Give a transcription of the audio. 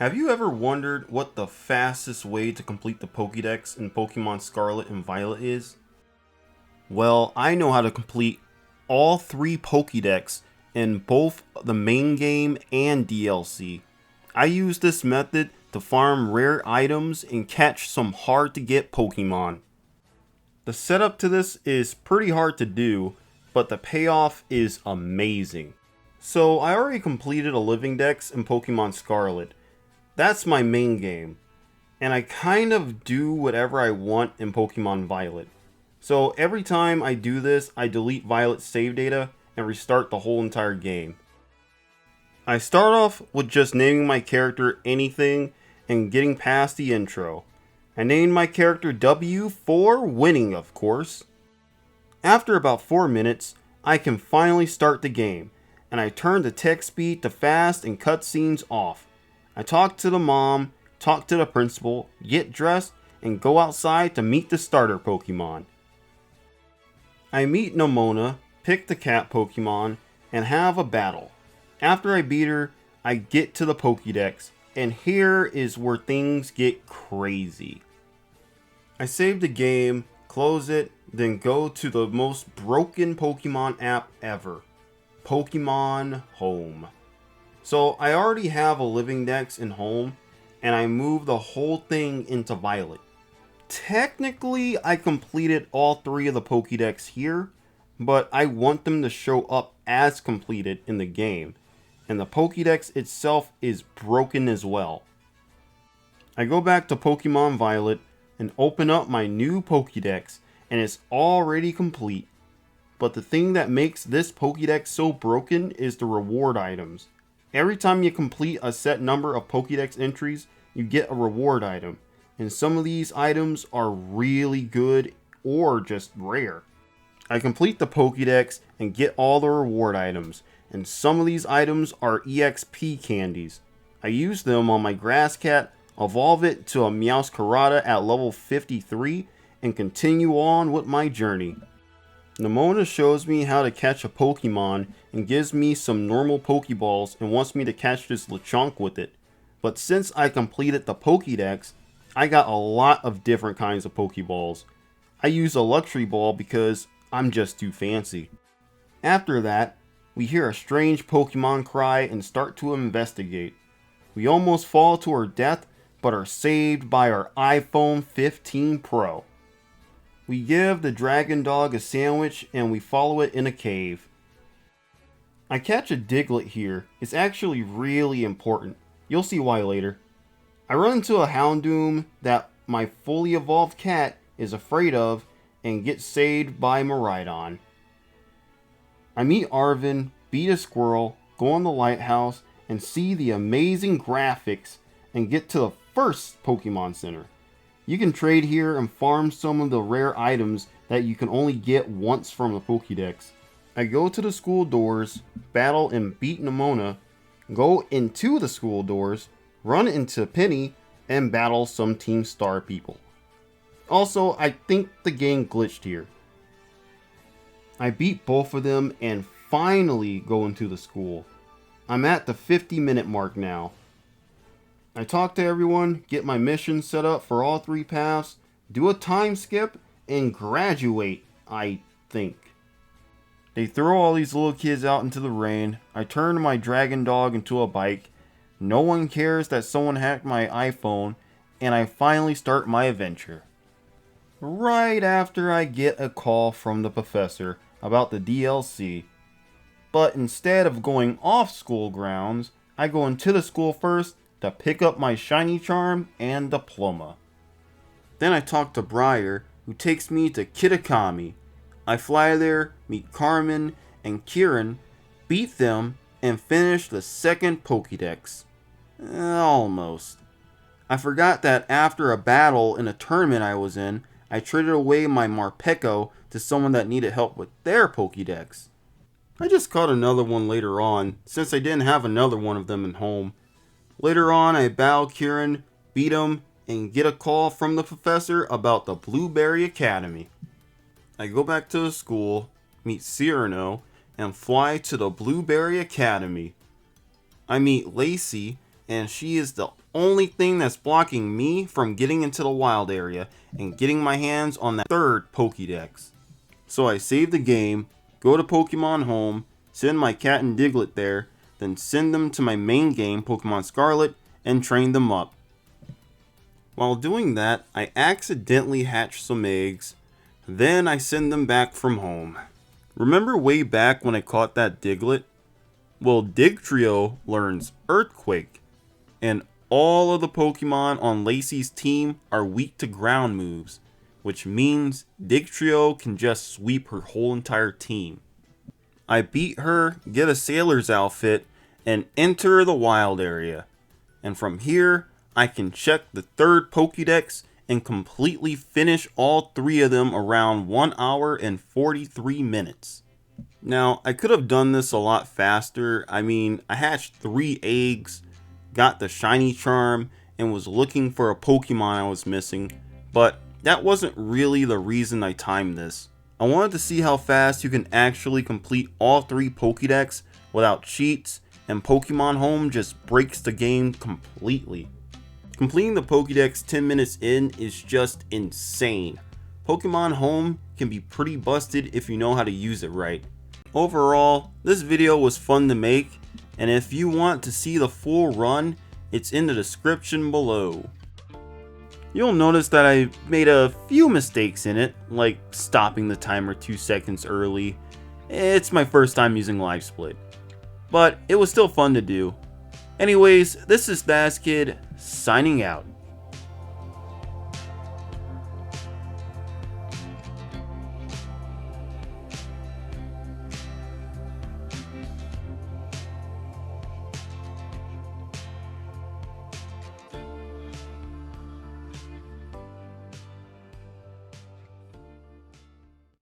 Have you ever wondered what the fastest way to complete the Pokedex in Pokemon Scarlet and Violet is? Well, I know how to complete all three Pokedex in both the main game and DLC. I use this method to farm rare items and catch some hard to get Pokemon. The setup to this is pretty hard to do, but the payoff is amazing. So I already completed a Living Dex in Pokemon Scarlet. That's my main game, and I kind of do whatever I want in Pokemon Violet. So every time I do this, I delete Violet's save data and restart the whole entire game. I start off with just naming my character anything and getting past the intro. I named my character W for winning, of course. After about 4 minutes, I can finally start the game, and I turn the text speed to fast and cutscenes off. I talk to the mom, talk to the principal, get dressed, and go outside to meet the starter Pokemon. I meet Nemona, pick the cat Pokemon, and have a battle. After I beat her, I get to the Pokedex, and here is where things get crazy. I save the game, close it, then go to the most broken Pokemon app ever, Pokemon Home. So I already have a Living Dex in Home, and I moved the whole thing into Violet. Technically, I completed all three of the Pokédex here, but I want them to show up as completed in the game, and the Pokédex itself is broken as well. I go back to Pokemon Violet and open up my new Pokédex, and it's already complete. But the thing that makes this Pokédex so broken is the reward items. Every time you complete a set number of Pokédex entries, you get a reward item, and some of these items are really good or just rare. I complete the Pokédex and get all the reward items, and some of these items are EXP candies. I use them on my Grass Cat, evolve it to a Meowscarada at level 53, and continue on with my journey. Nemona shows me how to catch a Pokemon and gives me some normal Pokeballs and wants me to catch this Lechonk with it. But since I completed the Pokédex, I got a lot of different kinds of Pokeballs. I use a Luxury Ball because I'm just too fancy. After that, we hear a strange Pokemon cry and start to investigate. We almost fall to our death, but are saved by our iPhone 15 Pro. We give the dragon dog a sandwich and we follow it in a cave. I catch a Diglett here. It's actually really important. You'll see why later. I run into a Houndoom that my fully evolved cat is afraid of and get saved by Miraidon. I meet Arven, beat a squirrel, go in the lighthouse, and see the amazing graphics and get to the first Pokemon Center. You can trade here and farm some of the rare items that you can only get once from the Pokédex. I go to the school doors, battle and beat Nemona, go into the school doors, run into Penny, and battle some Team Star people. Also, I think the game glitched here. I beat both of them and finally go into the school. I'm at the 50-minute mark now. I talk to everyone, get my mission set up for all three paths, do a time skip, and graduate, I think. They throw all these little kids out into the rain. I turn my dragon dog into a bike. No one cares that someone hacked my iPhone, and I finally start my adventure. Right after I get a call from the professor about the DLC. But instead of going off school grounds, I go into the school first to pick up my shiny charm and diploma. Then I talk to Briar, who takes me to Kitakami. I fly there, meet Carmen and Kieran, beat them, and finish the second Pokédex. Almost. I forgot that after a battle in a tournament I was in, I traded away my Marpeco to someone that needed help with their Pokédex. I just caught another one later on, since I didn't have another one of them in home. Later on, I battle Kieran, beat him, and get a call from the professor about the Blueberry Academy. I go back to the school, meet Cyrano, and fly to the Blueberry Academy. I meet Lacey and she is the only thing that's blocking me from getting into the wild area and getting my hands on that third Pokedex. So I save the game, go to Pokemon Home, send my cat and Diglett there, then send them to my main game, Pokemon Scarlet, and train them up. While doing that, I accidentally hatch some eggs, then I send them back from home. Remember way back when I caught that Diglett? Well, Digtrio learns Earthquake, and all of the Pokemon on Lacey's team are weak to ground moves, which means Digtrio can just sweep her whole entire team. I beat her, get a sailor's outfit, and enter the wild area. And from here, I can check the third Pokedex and completely finish all 3 of them around 1 hour and 43 minutes. Now, I could have done this a lot faster. I mean, I hatched 3 eggs, got the shiny charm, and was looking for a Pokemon I was missing, but that wasn't really the reason I timed this. I wanted to see how fast you can actually complete all 3 Pokedex without cheats, and Pokemon Home just breaks the game completely. Completing the Pokedex 10 minutes in is just insane. Pokemon Home can be pretty busted if you know how to use it right. Overall, this video was fun to make, and if you want to see the full run, it's in the description below. You'll notice that I made a few mistakes in it, like stopping the timer 2 seconds early. It's my first time using LiveSplit, but it was still fun to do. Anyways, this is ThasKid, signing out.